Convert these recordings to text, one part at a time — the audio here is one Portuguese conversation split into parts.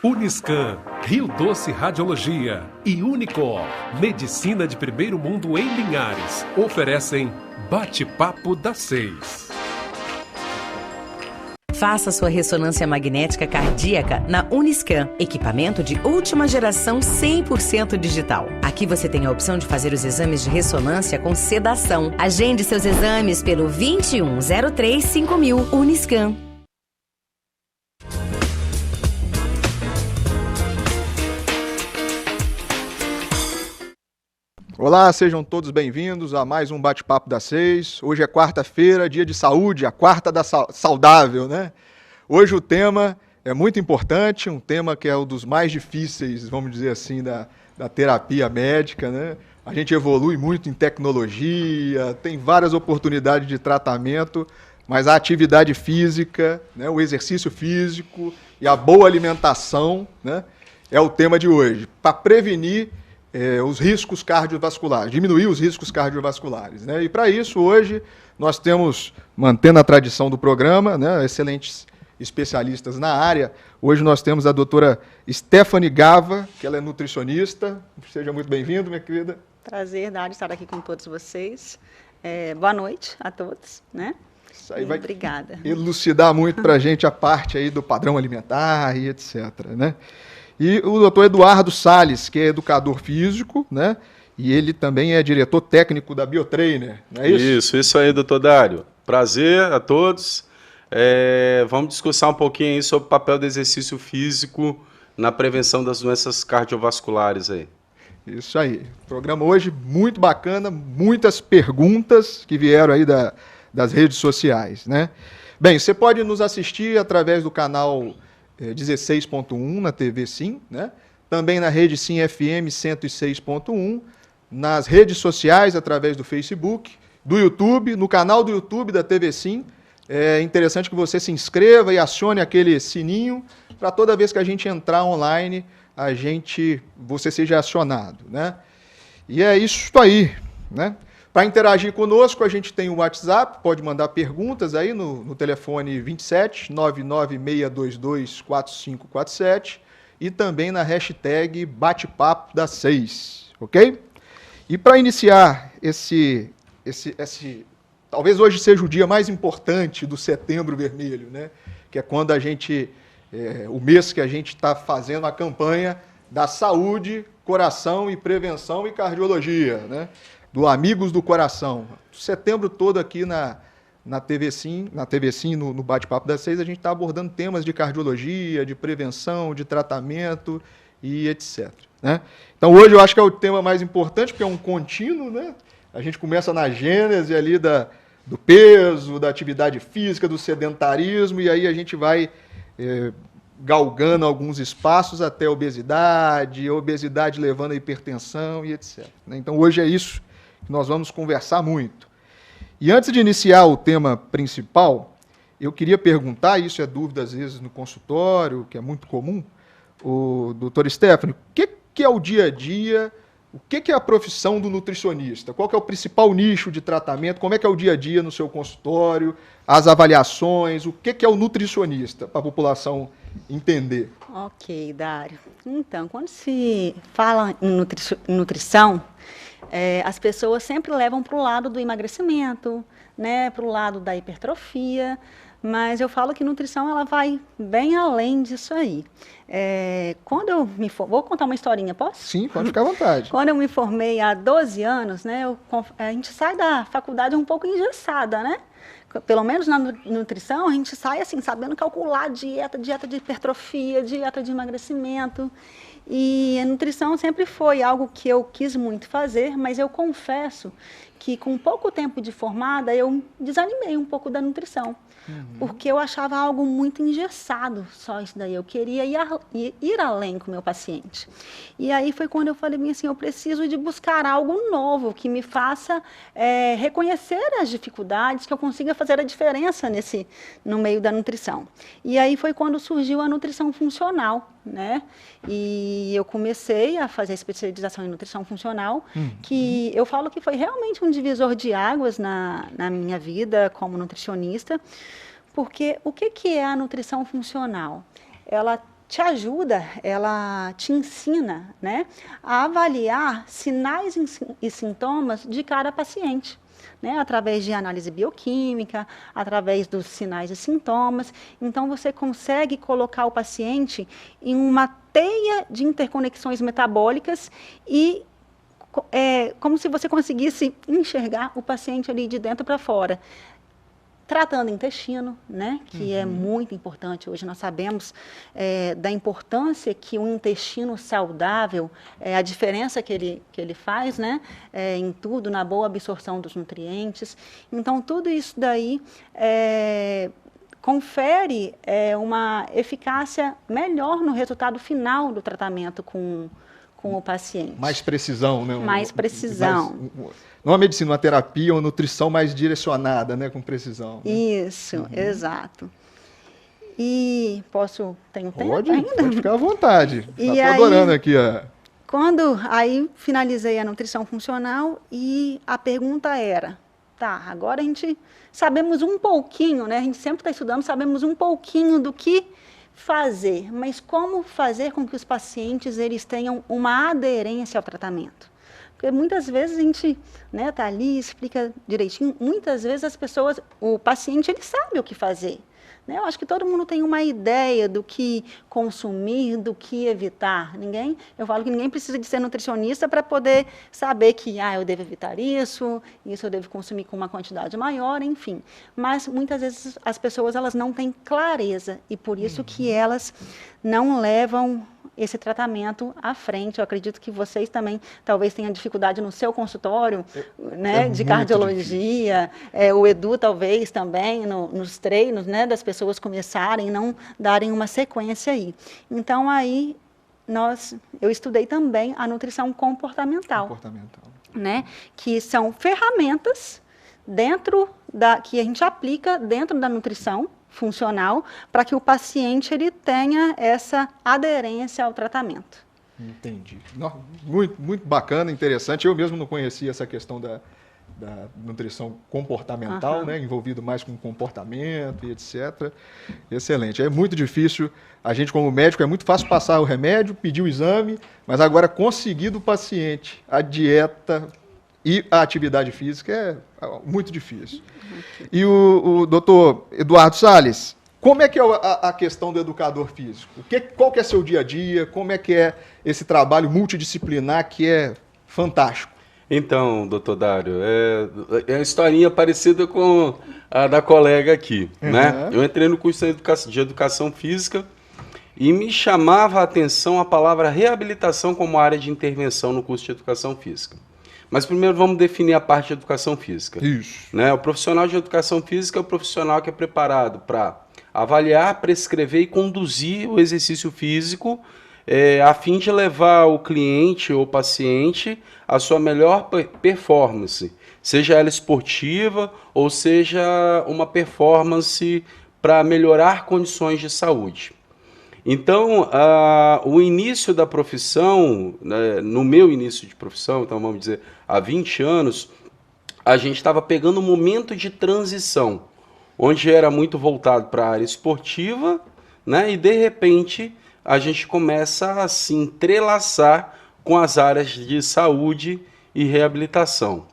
Uniscan, Rio Doce Radiologia e Unicor, Medicina de Primeiro Mundo em Linhares, oferecem Bate-Papo das 6. Faça sua ressonância magnética cardíaca na Uniscan, equipamento de última geração 100% digital. Aqui você tem a opção de fazer os exames de ressonância com sedação. Agende seus exames pelo 2103-5000 Uniscan. Olá, sejam todos bem-vindos a mais um Bate-Papo das 6. Hoje é quarta-feira, dia de saúde, a quarta da saudável, né? Hoje o tema é muito importante, um tema que é um dos mais difíceis, vamos dizer assim, da terapia médica, né? A gente evolui muito em tecnologia, tem várias oportunidades de tratamento, mas a atividade física, né, o exercício físico e a boa alimentação, né, é o tema de hoje, para prevenir os riscos cardiovasculares, diminuir os riscos cardiovasculares, né? E para isso, hoje, nós temos, mantendo a tradição do programa, né, excelentes especialistas na área. Hoje nós temos a doutora Stephanie Gava, que ela é nutricionista. Seja muito bem-vindo, minha querida. Prazer, Dário, estar aqui com todos vocês. Boa noite a todos, né? Isso aí vai obrigada. Elucidar muito para a gente a parte aí do padrão alimentar e etc., né? E o doutor Eduardo Salles, que é educador físico, né? E ele também é diretor técnico da Biotrainer, não é isso? Isso aí, doutor Dário. Prazer a todos. Vamos discutir um pouquinho aí sobre o papel do exercício físico na prevenção das doenças cardiovasculares aí. Isso aí. Programa hoje muito bacana, muitas perguntas que vieram aí das redes sociais, né? Bem, você pode nos assistir através do canal 16.1 na TV Sim, né? Também na rede Sim FM 106.1, nas redes sociais através do Facebook, do YouTube, no canal do YouTube da TV Sim. É interessante que você se inscreva e acione aquele sininho para toda vez que a gente entrar online, você seja acionado, né? E é isso aí, né? Para interagir conosco, a gente tem o WhatsApp, pode mandar perguntas aí no telefone 27 99622 4547 e também na hashtag Bate-Papo das 6, ok? E para iniciar talvez hoje seja o dia mais importante do Setembro Vermelho, né? Que é quando o mês que a gente está fazendo a campanha da saúde, coração e prevenção e cardiologia, né? Do Amigos do Coração. Setembro todo aqui na TV Sim, no Bate-Papo das 6, a gente está abordando temas de cardiologia, de prevenção, de tratamento e etc., né? Então hoje eu acho que é o tema mais importante, porque é um contínuo, né? A gente começa na gênese ali do peso, da atividade física, do sedentarismo, e aí a gente vai galgando alguns espaços até a obesidade levando a hipertensão e etc., né? Então hoje é isso que nós vamos conversar muito. E antes de iniciar o tema principal, eu queria perguntar, isso é dúvida às vezes no consultório, que é muito comum, o doutor Stephanie, o que é o dia a dia, o que é a profissão do nutricionista? Qual que é o principal nicho de tratamento? Como é que é o dia a dia no seu consultório? As avaliações? O que é o nutricionista, para a população entender? Ok, Dário. Então, quando se fala em nutrição, as pessoas sempre levam para o lado do emagrecimento, né, para o lado da hipertrofia, mas eu falo que nutrição ela vai bem além disso aí. Quando eu vou contar uma historinha, posso? Sim, pode ficar à vontade. Quando eu me formei há 12 anos, né, a gente sai da faculdade um pouco engessada, né? Pelo menos na nutrição, a gente sai assim, sabendo calcular dieta de hipertrofia, dieta de emagrecimento. E a nutrição sempre foi algo que eu quis muito fazer, mas eu confesso que com pouco tempo de formada, eu desanimei um pouco da nutrição. Porque eu achava algo muito engessado, só isso daí. Eu queria ir além com o meu paciente. E aí foi quando eu falei assim, eu preciso de buscar algo novo, que me faça reconhecer as dificuldades, que eu consiga fazer a diferença no meio da nutrição. E aí foi quando surgiu a nutrição funcional, né? E eu comecei a fazer a especialização em nutrição funcional, que eu falo que foi realmente um divisor de águas na minha vida como nutricionista, porque o que é a nutrição funcional? Ela te ajuda, ela te ensina, né, a avaliar sinais e sintomas de cada paciente, né, através de análise bioquímica, através dos sinais e sintomas. Então, você consegue colocar o paciente em uma teia de interconexões metabólicas e como se você conseguisse enxergar o paciente ali de dentro para fora. Tratando intestino, né, que é muito importante. Hoje nós sabemos da importância que um intestino saudável, a diferença que ele faz, né, em tudo, na boa absorção dos nutrientes. Então, tudo isso daí confere uma eficácia melhor no resultado final do tratamento com o paciente. Mais precisão, né? Mais precisão. Não a medicina, uma terapia ou nutrição mais direcionada, né? Com precisão. Né? Isso, exato. E tenho tempo ainda? Pode ficar à vontade. Estou adorando aqui. Aí finalizei a nutrição funcional e a pergunta era, tá, agora a gente sabemos um pouquinho, né? A gente sempre está estudando, sabemos um pouquinho do que fazer, mas como fazer com que os pacientes eles tenham uma aderência ao tratamento? Porque muitas vezes a gente tá ali, explica direitinho, muitas vezes o paciente ele sabe o que fazer. Né? Eu acho que todo mundo tem uma ideia do que consumir, do que evitar. Eu falo que ninguém precisa de ser nutricionista para poder saber que eu devo evitar isso eu devo consumir com uma quantidade maior, enfim. Mas muitas vezes as pessoas elas não têm clareza e por isso que elas não levam esse tratamento à frente. Eu acredito que vocês também talvez tenham dificuldade no seu consultório, né, de cardiologia. O Edu talvez também nos treinos, né, das pessoas começarem, não darem uma sequência aí. Então aí eu estudei também a nutrição comportamental. Né, que são ferramentas que a gente aplica dentro da nutrição funcional para que o paciente ele tenha essa aderência ao tratamento. Entendi. Muito, muito bacana, interessante. Eu mesmo não conhecia essa questão da nutrição comportamental, né, envolvido mais com comportamento e etc. Excelente. É muito difícil, a gente como médico, é muito fácil passar o remédio, pedir o exame, mas agora conseguir do paciente a dieta e a atividade física é muito difícil. E o doutor Eduardo Salles, como é que é a questão do educador físico? Qual que é seu dia a dia? Como é que é esse trabalho multidisciplinar que é fantástico? Então, doutor Dário, é uma historinha parecida com a da colega aqui, né? Eu entrei no curso de educação física e me chamava a atenção a palavra reabilitação como área de intervenção no curso de educação física. Mas primeiro vamos definir a parte de educação física. Isso. Né? O profissional de educação física é o profissional que é preparado para avaliar, prescrever e conduzir o exercício físico a fim de levar o cliente ou paciente à sua melhor performance, seja ela esportiva ou seja uma performance para melhorar condições de saúde. Então, o início da profissão, né, no meu início de profissão, então vamos dizer, há 20 anos, a gente estava pegando um momento de transição, onde era muito voltado para a área esportiva, né, e de repente a gente começa a se entrelaçar com as áreas de saúde e reabilitação.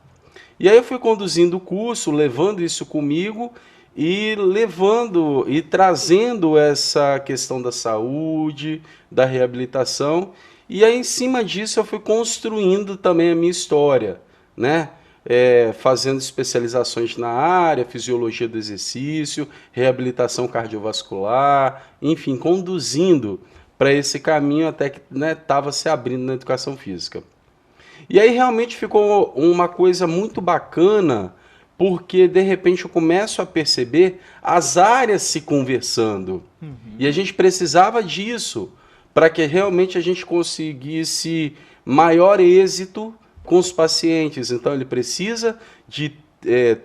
E aí eu fui conduzindo o curso, levando isso comigo, e levando e trazendo essa questão da saúde, da reabilitação, e aí em cima disso eu fui construindo também a minha história, né? Fazendo especializações na área, fisiologia do exercício, reabilitação cardiovascular, enfim, conduzindo para esse caminho até que estava se abrindo na educação física. E aí realmente ficou uma coisa muito bacana, porque de repente eu começo a perceber as áreas se conversando. E a gente precisava disso para que realmente a gente conseguisse maior êxito com os pacientes. Então ele precisa de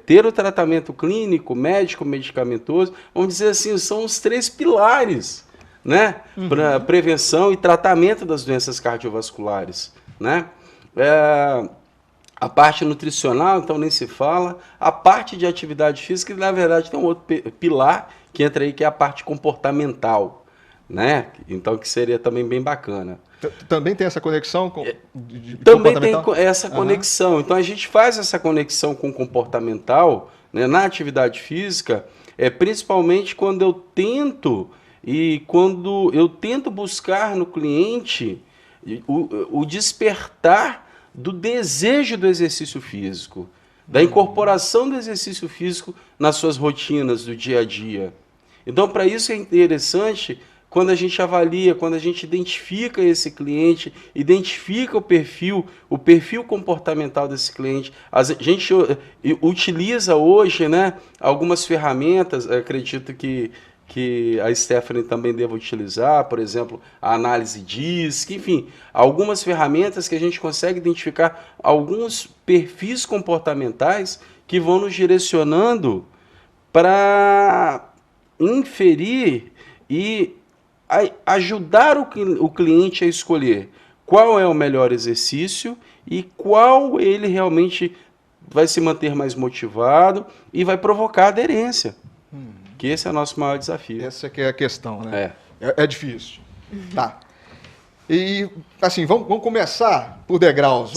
ter o tratamento clínico, médico, medicamentoso. Vamos dizer assim, são os 3 pilares, né, para prevenção e tratamento das doenças cardiovasculares, né? A parte nutricional, então, nem se fala. A parte de atividade física, na verdade, tem um outro pilar que entra aí, que é a parte comportamental, né? Então, que seria também bem bacana. Também tem essa conexão com também tem essa conexão. Então, a gente faz essa conexão com o comportamental, né, na atividade física, principalmente quando eu tento buscar no cliente o despertar do desejo do exercício físico, da incorporação do exercício físico nas suas rotinas do dia a dia. Então, para isso é interessante quando a gente avalia, quando a gente identifica esse cliente, identifica o perfil comportamental desse cliente. A gente utiliza hoje, né, algumas ferramentas, acredito que a Stephanie também deva utilizar, por exemplo, a análise DISC, enfim, algumas ferramentas que a gente consegue identificar alguns perfis comportamentais que vão nos direcionando para inferir e ajudar o cliente a escolher qual é o melhor exercício e qual ele realmente vai se manter mais motivado e vai provocar aderência. Que esse é o nosso maior desafio. Essa que é a questão, né? É difícil. Tá. E, assim, vamos começar por degraus.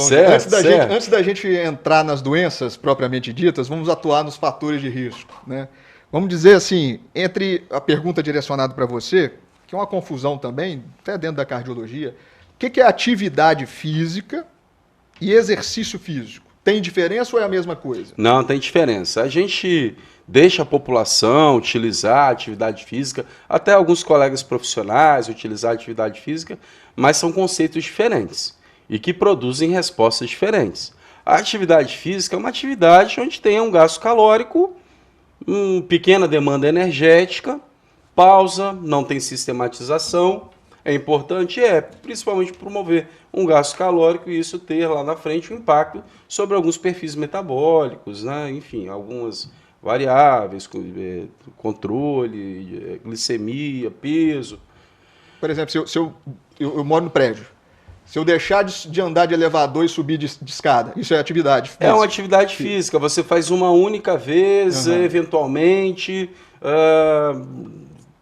Antes da gente entrar nas doenças propriamente ditas, vamos atuar nos fatores de risco, né? Vamos dizer assim, entre a pergunta direcionada para você, que é uma confusão também, até dentro da cardiologia, o que é atividade física e exercício físico? Tem diferença ou é a mesma coisa? Não, tem diferença. A gente deixa a população utilizar a atividade física, até alguns colegas profissionais utilizar a atividade física, mas são conceitos diferentes e que produzem respostas diferentes. A atividade física é uma atividade onde tem um gasto calórico, pequena demanda energética, pausa, não tem sistematização. É importante, principalmente promover um gasto calórico e isso ter lá na frente um impacto sobre alguns perfis metabólicos, né? Enfim, algumas variáveis, controle, glicemia, peso. Por exemplo, se eu moro no prédio, se eu deixar de andar de elevador e subir de escada, isso é atividade física? É uma atividade física, você faz uma única vez, eventualmente,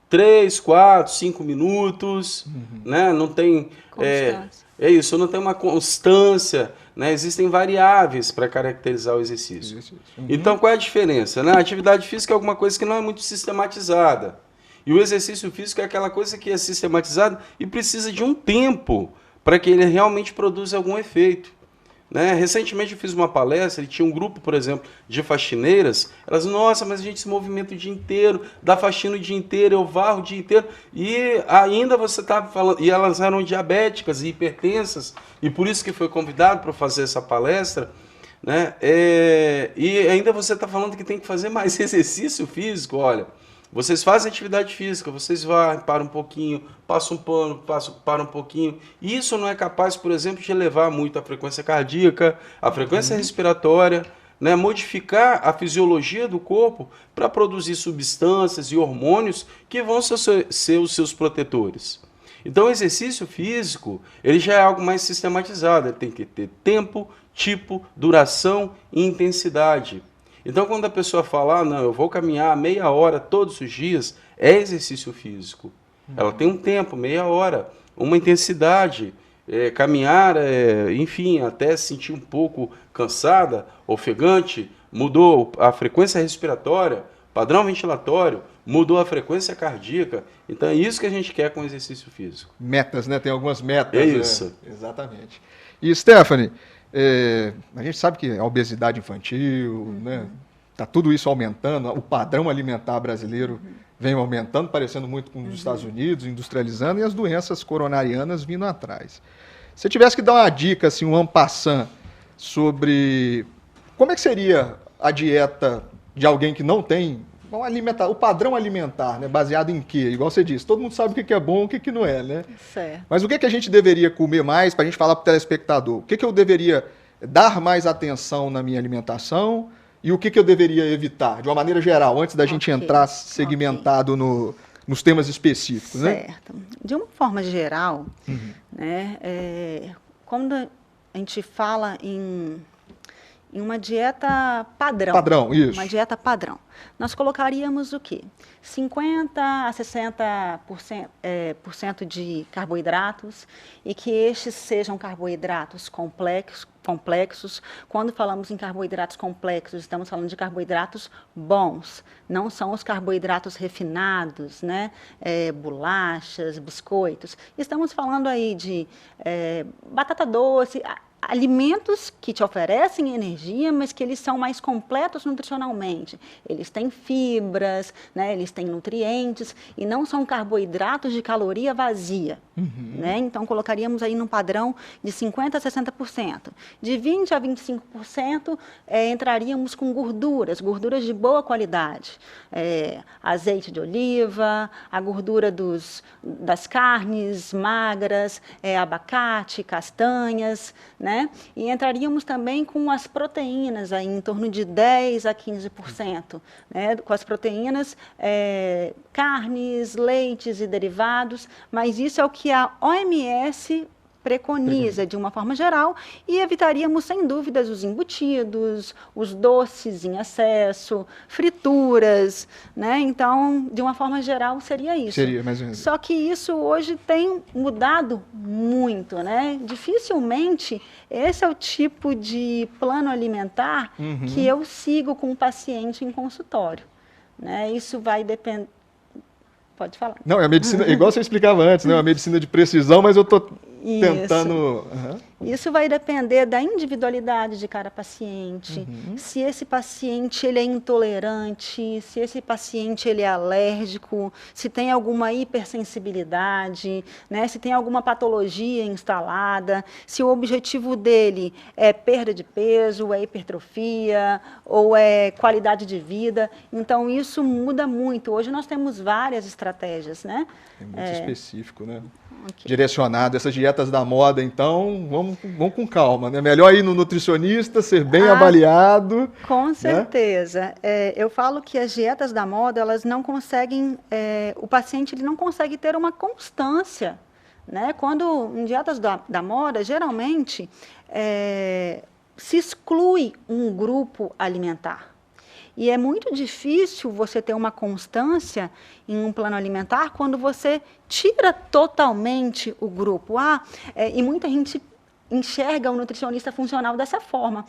3, 4, 5 minutos, né? Não tem isso, não tem uma constância, né? Existem variáveis para caracterizar o exercício. Então, qual é a diferença, né? A atividade física é alguma coisa que não é muito sistematizada. E o exercício físico é aquela coisa que é sistematizada e precisa de um tempo para que ele realmente produza algum efeito. Né? Recentemente eu fiz uma palestra e tinha um grupo, por exemplo, de faxineiras. Elas, nossa, mas a gente se movimenta o dia inteiro, dá faxina o dia inteiro, eu varro o dia inteiro. E ainda você estava falando... E elas eram diabéticas e hipertensas, e por isso que foi convidado para fazer essa palestra. Né? E ainda você está falando que tem que fazer mais exercício físico. Olha, vocês fazem atividade física, vocês vão, param um pouquinho, passam um pano, param um pouquinho. E isso não é capaz, por exemplo, de elevar muito a frequência cardíaca, a frequência respiratória, né? Modificar a fisiologia do corpo para produzir substâncias e hormônios que vão ser os seus protetores. Então, o exercício físico ele já é algo mais sistematizado, ele tem que ter tempo, tipo, duração e intensidade. Então, quando a pessoa fala, não, eu vou caminhar meia hora todos os dias, é exercício físico. Ela tem um tempo, meia hora, uma intensidade, caminhar, enfim, até se sentir um pouco cansada, ofegante, mudou a frequência respiratória, padrão ventilatório, mudou a frequência cardíaca. Então, é isso que a gente quer com o exercício físico. Metas, né? Tem algumas metas. É isso. Exatamente. E, Stephanie... a gente sabe que a obesidade infantil, né, tá tudo isso aumentando, o padrão alimentar brasileiro vem aumentando, parecendo muito com os Estados Unidos, industrializando, e as doenças coronarianas vindo atrás. Se você tivesse que dar uma dica, assim, um en passant, sobre como é que seria a dieta de alguém que não tem o padrão alimentar, né, baseado em quê? Igual você disse, todo mundo sabe o que é bom e o que não é, né? Certo. Mas o que a gente deveria comer mais para a gente falar para o telespectador? O que eu deveria dar mais atenção na minha alimentação e o que eu deveria evitar, de uma maneira geral, antes da gente entrar segmentado nos temas específicos, né? Certo. De uma forma geral, né, quando a gente fala em em uma dieta padrão. Padrão, isso. Uma dieta padrão. Nós colocaríamos o quê? 50% a 60% por cento de carboidratos, e que estes sejam carboidratos complexos. Quando falamos em carboidratos complexos, estamos falando de carboidratos bons, não são os carboidratos refinados, né? Bolachas, biscoitos. Estamos falando aí de batata doce, alimentos que te oferecem energia, mas que eles são mais completos nutricionalmente. Eles têm fibras, né? Eles têm nutrientes e não são carboidratos de caloria vazia. Né? Então, colocaríamos aí num padrão de 50% a 60%. De 20% a 25% entraríamos com gorduras de boa qualidade. Azeite de oliva, a gordura das carnes magras, abacate, castanhas, né? E entraríamos também com as proteínas, aí, em torno de 10% a 15%. Né? Com as proteínas, carnes, leites e derivados, mas isso é o que a OMS preconiza de uma forma geral, e evitaríamos, sem dúvidas, os embutidos, os doces em excesso, frituras, né? Então, de uma forma geral, seria isso. Seria, mais ou menos. Só que isso hoje tem mudado muito, né? Dificilmente esse é o tipo de plano alimentar que eu sigo com o paciente em consultório, né? Isso vai depender... Pode falar. Não, é a medicina, igual você explicava antes, né? A medicina de precisão, mas eu estou tentando... Isso vai depender da individualidade de cada paciente, se esse paciente ele é intolerante, se esse paciente ele é alérgico, se tem alguma hipersensibilidade, né? Se tem alguma patologia instalada, se o objetivo dele é perda de peso, é hipertrofia ou é qualidade de vida. Então, isso muda muito. Hoje nós temos várias estratégias, né? É muito específico, né? Okay. Direcionado. Essas dietas da moda, então, vamos com calma, né? Melhor ir no nutricionista, ser bem avaliado. Com certeza. Né? Eu falo que as dietas da moda, elas não conseguem, o paciente ele não consegue ter uma constância. Né? Quando em dietas da moda, geralmente, se exclui um grupo alimentar. E é muito difícil você ter uma constância em um plano alimentar quando você tira totalmente o grupo. E muita gente enxerga o nutricionista funcional dessa forma.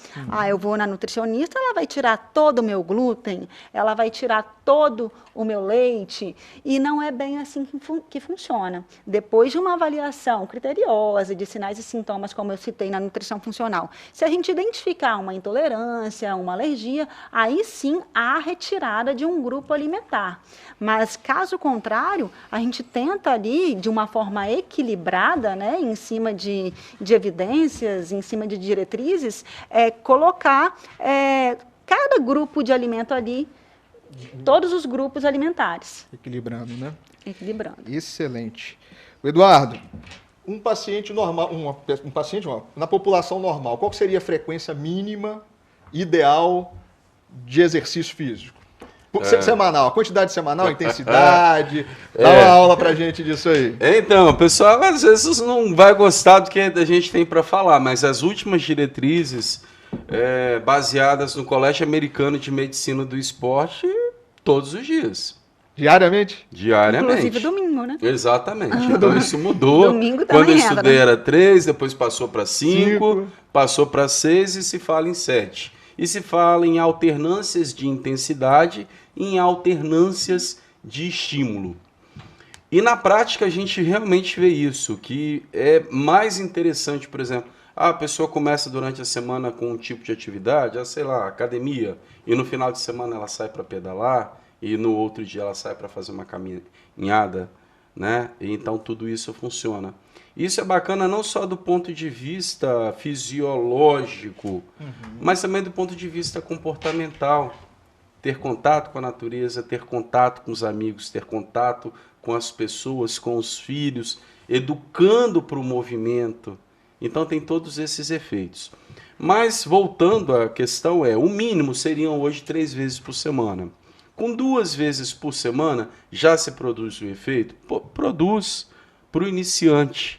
Eu vou na nutricionista, ela vai tirar todo o meu glúten, ela vai tirar todo o meu leite, e não é bem assim que funciona. Depois de uma avaliação criteriosa de sinais e sintomas, como eu citei na nutrição funcional, se a gente identificar uma intolerância, uma alergia, aí sim há retirada de um grupo alimentar. Mas, caso contrário, a gente tenta ali, de uma forma equilibrada, né, em cima de evidências, em cima de diretrizes, colocar cada grupo de alimento ali, todos os grupos alimentares. Equilibrando, né? Equilibrando. Excelente. Eduardo, um paciente normal, na população normal, qual seria a frequência mínima, ideal de exercício físico? Semanal, quantidade semanal, intensidade, dá uma aula pra gente disso aí. Então, o pessoal às vezes não vai gostar do que a gente tem para falar, mas as últimas diretrizes baseadas no Colégio Americano de Medicina do Esporte, todos os dias. Diariamente? Diariamente. Inclusive domingo, né? Exatamente. Então isso mudou. Domingo Quando eu também estudei era 3, depois passou para 5, passou para 6 e se fala em 7. E se fala em alternâncias de intensidade e em alternâncias de estímulo. E na prática a gente realmente vê isso, que é mais interessante, por exemplo, a pessoa começa durante a semana com um tipo de atividade, sei lá, academia, e no final de semana ela sai para pedalar, e no outro dia ela sai para fazer uma caminhada, né? E então tudo isso funciona. Isso é bacana não só do ponto de vista fisiológico, mas também do ponto de vista comportamental. Ter contato com a natureza, ter contato com os amigos, ter contato com as pessoas, com os filhos, educando para o movimento. Então tem todos esses efeitos. Mas voltando à questão o mínimo seriam hoje 3 vezes por semana. Com 2 vezes por semana já se produz o efeito? Produz para o iniciante.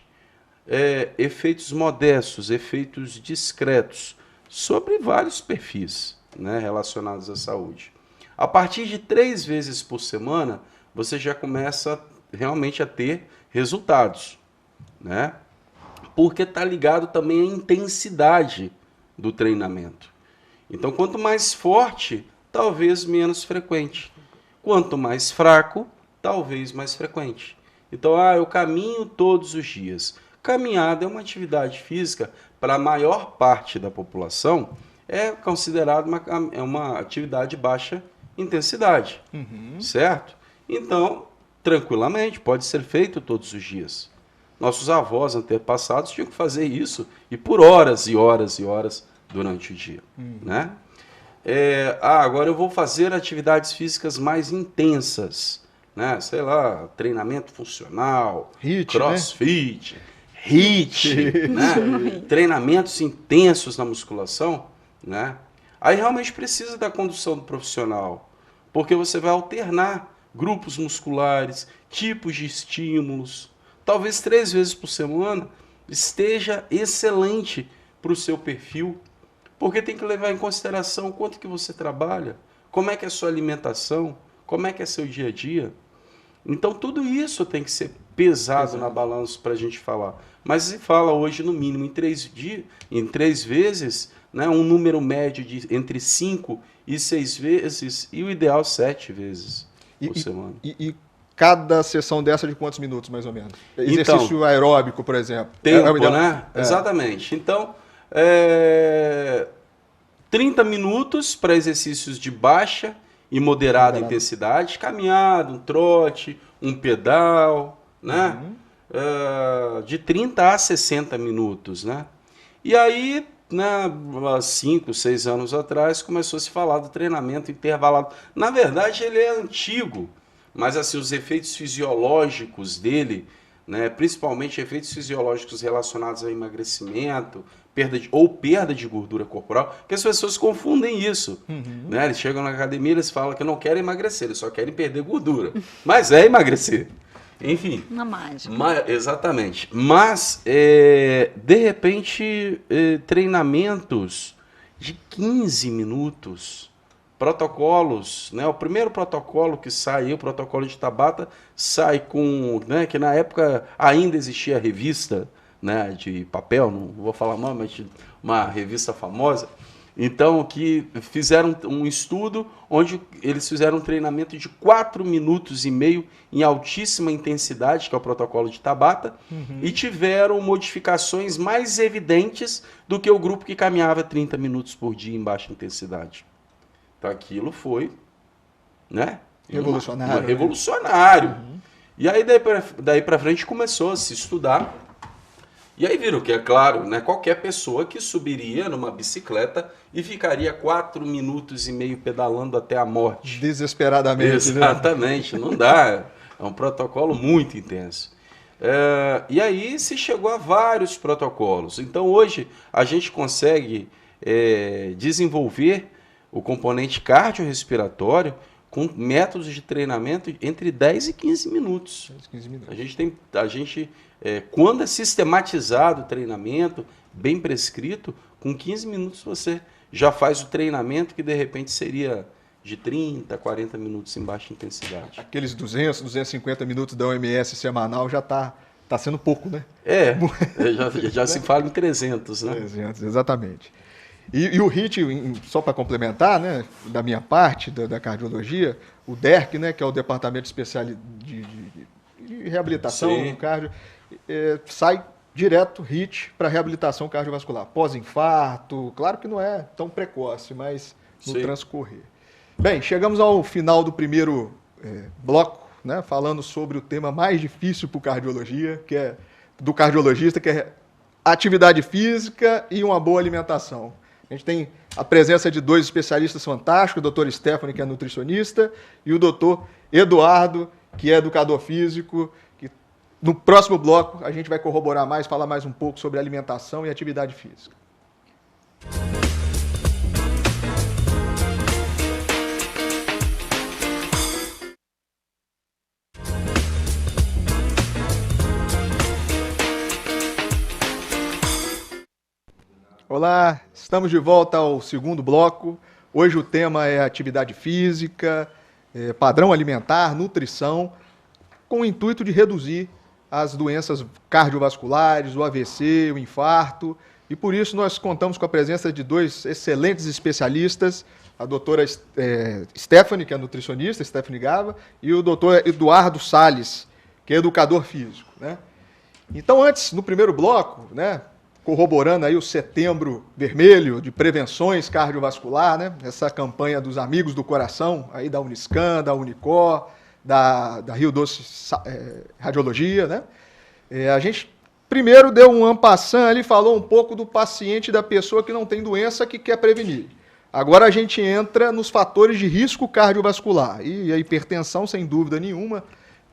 Efeitos modestos, efeitos discretos. sobre vários perfis, né, relacionados à saúde. A partir de 3 vezes por semana, você já começa realmente a ter resultados, né? Porque está ligado também à intensidade do treinamento. Então, quanto mais forte, talvez menos frequente. Quanto mais fraco, talvez mais frequente. Então, eu caminho todos os dias. Caminhada é uma atividade física, para a maior parte da população, é considerada uma atividade de baixa intensidade, certo? Então, tranquilamente, pode ser feito todos os dias. Nossos avós antepassados tinham que fazer isso, e por horas e horas e horas durante o dia, né? Agora eu vou fazer atividades físicas mais intensas, né? Sei lá, treinamento funcional, HIIT, crossfit, HIIT, né? Treinamentos intensos na musculação, né? Aí realmente precisa da condução do profissional, porque você vai alternar grupos musculares, tipos de estímulos. Talvez 3 vezes por semana esteja excelente para o seu perfil, porque tem que levar em consideração quanto que você trabalha, como é que é a sua alimentação, como é que é seu dia a dia. Então tudo isso tem que ser pesado na balança para a gente falar. Mas se fala hoje no mínimo em 3 vezes, né, um número médio de entre 5 e 6 vezes, e o ideal 7 vezes por semana. E cada sessão dessa de quantos minutos, mais ou menos? Exercício aeróbico, por exemplo. Tempo, né? Exatamente. Então, 30 minutos para exercícios de baixa e moderada intensidade, caminhada, um trote, um pedal, né? De 30 a 60 minutos, né? E aí, né, há 5, 6 anos atrás, começou a se falar do treinamento intervalado. Na verdade, ele é antigo, mas assim, os efeitos fisiológicos dele, né, principalmente efeitos fisiológicos relacionados ao emagrecimento, perda de gordura corporal, porque as pessoas confundem isso. Né? Eles chegam na academia, eles falam que não querem emagrecer, eles só querem perder gordura. Mas é emagrecer. Enfim. Uma mágica. Exatamente. Mas, de repente, treinamentos de 15 minutos, protocolos, né? O primeiro protocolo que saiu, o protocolo de Tabata, sai com, né, que na época ainda existia a revista, né, de papel, não vou falar nome, mas de uma revista famosa. Então, que fizeram um estudo onde eles fizeram um treinamento de 4,5 minutos em altíssima intensidade, que é o protocolo de Tabata, e tiveram modificações mais evidentes do que o grupo que caminhava 30 minutos por dia em baixa intensidade. Então, aquilo foi, né, revolucionário. Revolucionário. E aí, daí para frente, começou a se estudar. E aí viram que, é claro, né, qualquer pessoa que subiria numa bicicleta e ficaria 4,5 minutos pedalando até a morte. Desesperadamente. Exatamente, não dá. É um protocolo muito intenso. E aí se chegou a vários protocolos. Então hoje a gente consegue desenvolver o componente cardiorrespiratório com métodos de treinamento entre 10 e 15 minutos. 15 minutos. Quando é sistematizado o treinamento, bem prescrito, com 15 minutos você já faz o treinamento que de repente seria de 30 a 40 minutos em baixa intensidade. Aqueles 200, 250 minutos da OMS semanal já está sendo pouco, né? Já se fala em 300, né? 300, exatamente. E o HIIT, só para complementar, né, da minha parte, da cardiologia, o DERC, né, que é o Departamento Especial de Reabilitação no Cardio, sai direto HIIT para reabilitação cardiovascular. Pós-infarto, claro que não é tão precoce, mas no transcorrer. Bem, chegamos ao final do primeiro bloco, né, falando sobre o tema mais difícil para o do cardiologista, que é atividade física e uma boa alimentação. A gente tem a presença de 2 especialistas fantásticos, o Dr. Stephanie, que é nutricionista, e o Dr. Eduardo, que é educador físico. Que no próximo bloco a gente vai corroborar mais, falar mais um pouco sobre alimentação e atividade física. Olá, estamos de volta ao segundo bloco. Hoje o tema é atividade física, padrão alimentar, nutrição, com o intuito de reduzir as doenças cardiovasculares, o AVC, o infarto. E por isso nós contamos com a presença de dois excelentes especialistas, a doutora Stephanie, que é nutricionista, Stephanie Gava, e o doutor Eduardo Salles, que é educador físico, né? Então, antes, no primeiro bloco, né, corroborando aí o Setembro Vermelho de prevenções cardiovascular, né, essa campanha dos Amigos do Coração, aí da Uniscan, da Unicor, da Rio Doce Radiologia, né? A gente primeiro deu um en passant ali, falou um pouco do paciente, da pessoa que não tem doença, que quer prevenir. Agora a gente entra nos fatores de risco cardiovascular, e a hipertensão, sem dúvida nenhuma,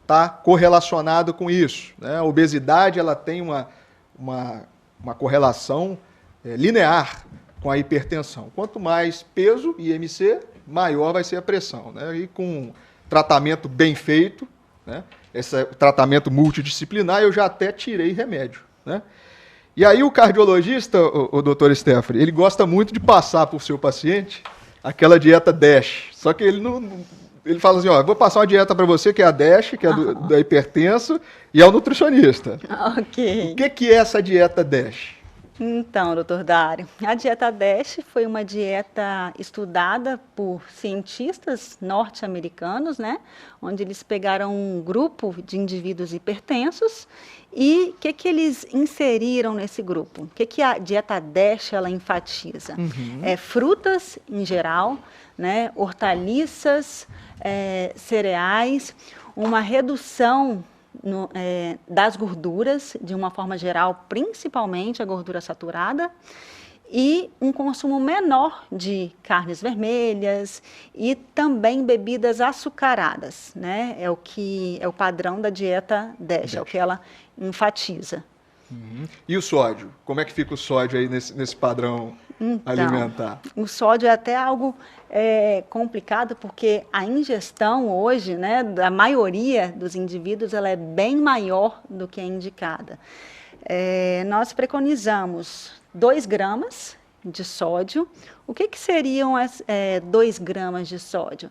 está correlacionado com isso, né? A obesidade, ela tem uma correlação linear com a hipertensão. Quanto mais peso, IMC, maior vai ser a pressão, né? E com tratamento bem feito, né? Esse tratamento multidisciplinar, eu já até tirei remédio, né? E aí o cardiologista, o doutor Stephanie, ele gosta muito de passar para o seu paciente aquela dieta DASH, só que ele fala assim, ó, eu vou passar uma dieta para você que é a DASH, que é da hipertenso, e é o nutricionista. Ok. O que é essa dieta DASH? Então, doutor Dário, a dieta DASH foi uma dieta estudada por cientistas norte-americanos, né? Onde eles pegaram um grupo de indivíduos hipertensos e o que eles inseriram nesse grupo? O que a dieta DASH ela enfatiza? Frutas em geral, né? Hortaliças, cereais, uma redução das gorduras, de uma forma geral, principalmente a gordura saturada, e um consumo menor de carnes vermelhas e também bebidas açucaradas, né? É o padrão da dieta DASH, é o que ela enfatiza. E o sódio? Como é que fica o sódio aí nesse padrão alimentar? O sódio é até algo complicado, porque a ingestão hoje, né, da maioria dos indivíduos, ela é bem maior do que a indicada. Nós preconizamos 2 gramas de sódio. O que seriam 2 gramas de sódio?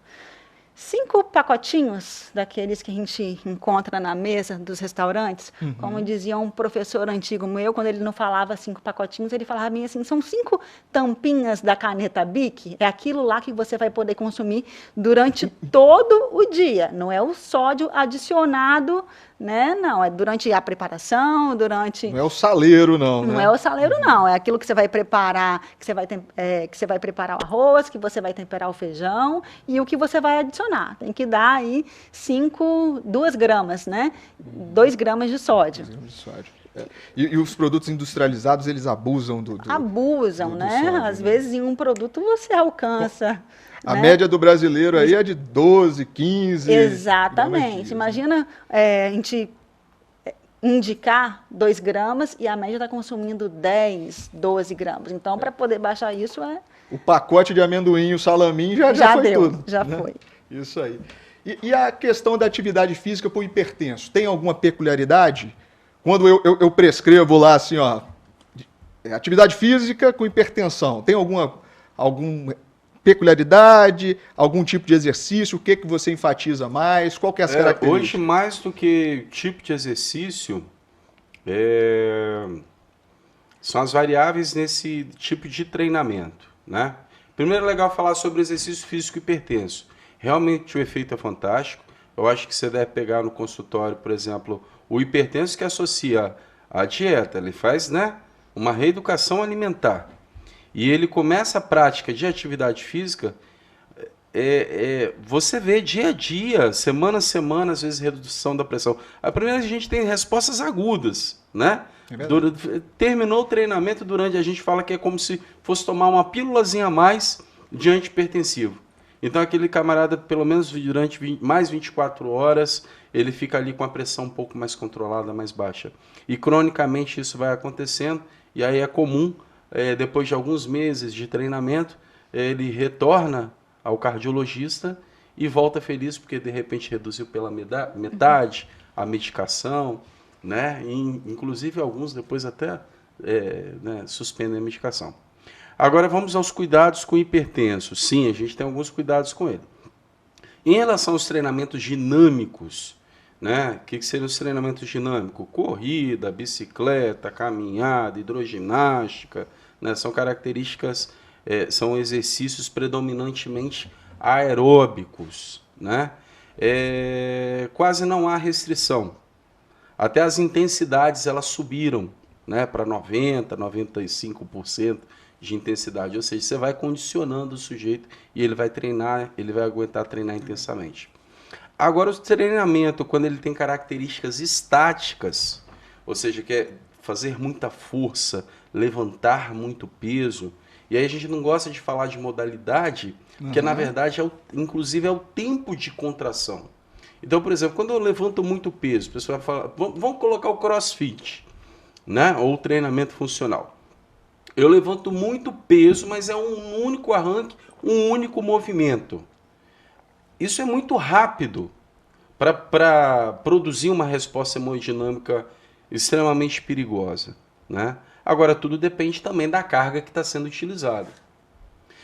5 pacotinhos daqueles que a gente encontra na mesa dos restaurantes, como dizia um professor antigo meu, quando ele não falava 5 pacotinhos, ele falava bem assim, são 5 tampinhas da caneta Bic, é aquilo lá que você vai poder consumir durante todo o dia, não é o sódio adicionado, né? Não, é durante a preparação, Não é o saleiro, não, né? Não é o saleiro, não. É aquilo que você vai preparar, que você vai preparar o arroz, que você vai temperar o feijão e o que você vai adicionar. Tem que dar aí 2 gramas, né? 2 gramas de sódio. 2 gramas de sódio. E os produtos industrializados, eles abusam abusam, né? Sódio, às vezes em um produto você alcança... A média do brasileiro aí é de 12, 15... Exatamente. Imagina a gente indicar 2 gramas e a média está consumindo 10, 12 gramas. Então, para poder baixar isso O pacote de amendoim, o salaminho já foi deu, tudo. Já né? foi. Isso aí. E a questão da atividade física para o hipertenso, tem alguma peculiaridade? Quando eu prescrevo lá assim, ó, atividade física com hipertensão, tem alguma peculiaridade, algum tipo de exercício, o que você enfatiza mais, qual que é as características? Hoje, mais do que tipo de exercício, são as variáveis nesse tipo de treinamento, né? Primeiro é legal falar sobre exercício físico hipertenso. Realmente o efeito é fantástico. Eu acho que você deve pegar no consultório, por exemplo, o hipertenso que associa a dieta, ele faz, né, uma reeducação alimentar. E ele começa a prática de atividade física, você vê dia a dia, semana a semana, às vezes redução da pressão. A primeira a gente tem respostas agudas, né? Terminou o treinamento, a gente fala que é como se fosse tomar uma pílulazinha a mais de antihipertensivo. Então aquele camarada, pelo menos durante mais 24 horas, ele fica ali com a pressão um pouco mais controlada, mais baixa. E cronicamente isso vai acontecendo, e aí é comum, depois de alguns meses de treinamento, ele retorna ao cardiologista e volta feliz porque de repente reduziu pela metade a medicação, né? E, inclusive alguns depois até né, suspendem a medicação. Agora vamos aos cuidados com o hipertenso. Sim, a gente tem alguns cuidados com ele. Em relação aos treinamentos dinâmicos, né, o que seriam os treinamentos dinâmicos? Corrida, bicicleta, caminhada, hidroginástica, né, são características, são exercícios predominantemente aeróbicos, né? Quase não há restrição. Até as intensidades elas subiram, né, para 90%, 95% de intensidade. Ou seja, você vai condicionando o sujeito e ele vai treinar, ele vai aguentar treinar intensamente. Agora, o treinamento, quando ele tem características estáticas, ou seja, quer fazer muita força, levantar muito peso, e aí a gente não gosta de falar de modalidade, porque na verdade, inclusive, é o tempo de contração. Então, por exemplo, quando eu levanto muito peso, o pessoal fala, vamos colocar o crossfit, né? Ou o treinamento funcional. Eu levanto muito peso, mas é um único arranque, um único movimento. Isso é muito rápido para produzir uma resposta hemodinâmica extremamente perigosa, né? Agora, tudo depende também da carga que está sendo utilizada.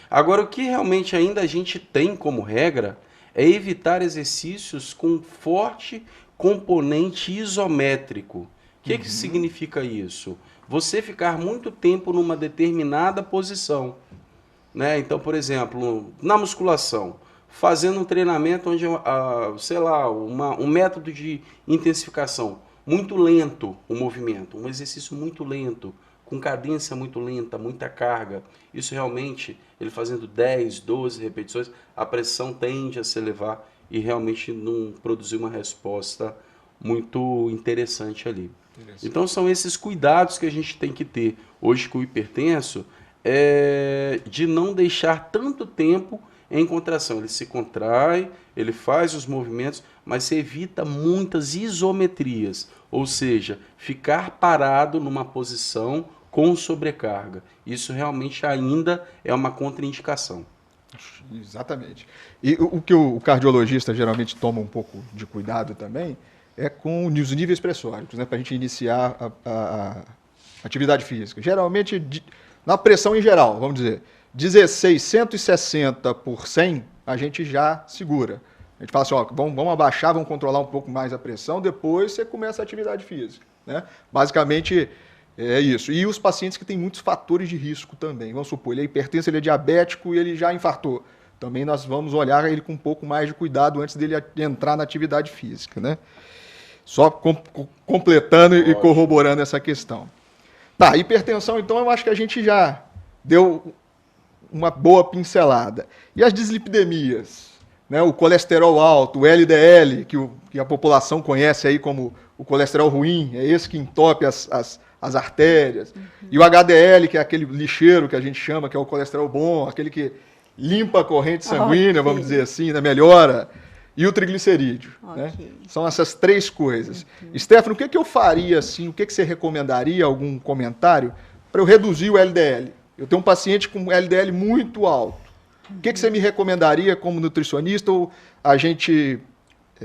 Agora, o que realmente ainda a gente tem como regra é evitar exercícios com forte componente isométrico. O que significa isso? Você ficar muito tempo numa determinada posição, né? Então, por exemplo, na musculação, fazendo um treinamento onde, sei lá, um método de intensificação muito lento, o movimento, um exercício muito lento, com cadência muito lenta, muita carga. Isso realmente, ele fazendo 10, 12 repetições, a pressão tende a se elevar e realmente não produzir uma resposta muito interessante ali. Então são esses cuidados que a gente tem que ter hoje com o hipertenso, de não deixar tanto tempo em contração. Ele se contrai, ele faz os movimentos, mas se evita muitas isometrias, ou seja, ficar parado numa posição com sobrecarga. Isso realmente ainda é uma contraindicação. Exatamente. E o que o cardiologista geralmente toma um pouco de cuidado também é com os níveis pressóricos, né, para a gente iniciar a atividade física. Geralmente, na pressão em geral, vamos dizer, 16, 160 por 100, a gente já segura. A gente fala assim, ó, vamos abaixar, vamos controlar um pouco mais a pressão, depois você começa a atividade física, né? Basicamente é isso. E os pacientes que têm muitos fatores de risco também. Vamos supor, ele é hipertenso, ele é diabético e ele já infartou. Também nós vamos olhar ele com um pouco mais de cuidado antes dele entrar na atividade física, né? Só completando e corroborando essa questão. Tá, hipertensão, então, eu acho que a gente já deu uma boa pincelada. E as dislipidemias, né? O colesterol alto, o LDL, que a população conhece aí como o colesterol ruim, é esse que entope as artérias. E o HDL, que é aquele lixeiro que a gente chama, que é o colesterol bom, aquele que limpa a corrente sanguínea, vamos dizer assim, né? Melhora. E o triglicerídeo. Né? São essas três coisas. Stefano, o que eu faria assim? O que você recomendaria? Algum comentário? Para eu reduzir o LDL. Eu tenho um paciente com LDL muito alto. O que você me recomendaria como nutricionista ou a gente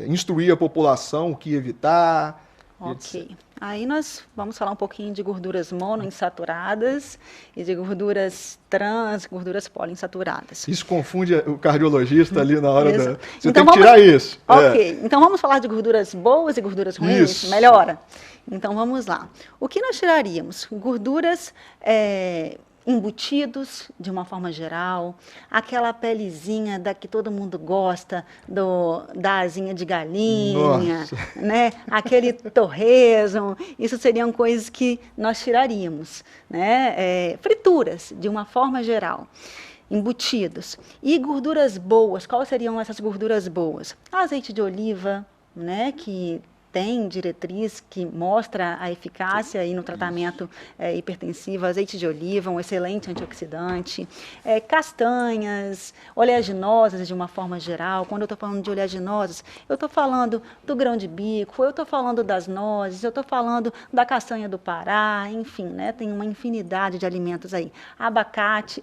instruir a população o que evitar? Ok. Aí nós vamos falar um pouquinho de gorduras monoinsaturadas e de gorduras trans, gorduras poliinsaturadas. Isso confunde o cardiologista ali na hora da... Você então, tem que tirar isso. Ok. Então vamos falar de gorduras boas e gorduras ruins? Isso. Melhora? Então vamos lá. O que nós tiraríamos? Gorduras embutidos, de uma forma geral, aquela pelezinha da que todo mundo gosta, da asinha de galinha, né? Aquele torresmo, isso seriam coisas que nós tiraríamos, né? Frituras, de uma forma geral, embutidos. E gorduras boas, quais seriam essas gorduras boas? Azeite de oliva, né? Que tem diretriz que mostra a eficácia aí no tratamento hipertensivo, azeite de oliva, um excelente antioxidante, castanhas, oleaginosas de uma forma geral. Quando eu estou falando de oleaginosas, eu estou falando do grão de bico, eu estou falando das nozes, eu estou falando da castanha do Pará, enfim, né, tem uma infinidade de alimentos aí. Abacate.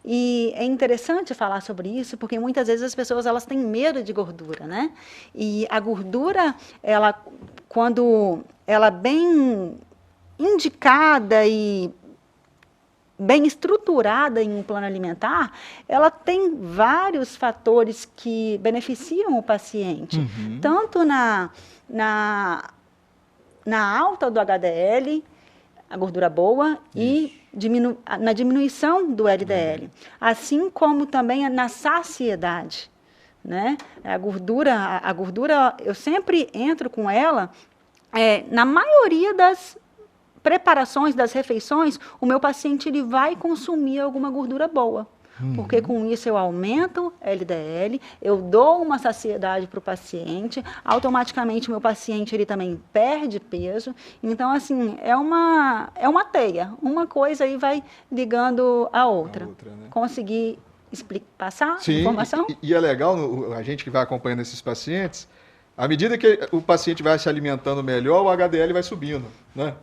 E é interessante falar sobre isso, porque muitas vezes as pessoas elas têm medo de gordura, né? E a gordura, ela, quando ela bem indicada e bem estruturada em um plano alimentar, ela tem vários fatores que beneficiam o paciente, tanto na alta do HDL, a gordura boa, e na diminuição do LDL, assim como também na saciedade, né? A gordura, eu sempre entro com ela, na maioria das preparações, das refeições, o meu paciente ele vai consumir alguma gordura boa. Porque com isso eu aumento LDL, eu dou uma saciedade para o paciente, automaticamente o meu paciente ele também perde peso. Então, assim, é uma teia. Uma coisa aí vai ligando a outra. Né? Conseguir passar Sim, informação? E é legal, a gente que vai acompanhando esses pacientes, à medida que o paciente vai se alimentando melhor, o HDL vai subindo, né?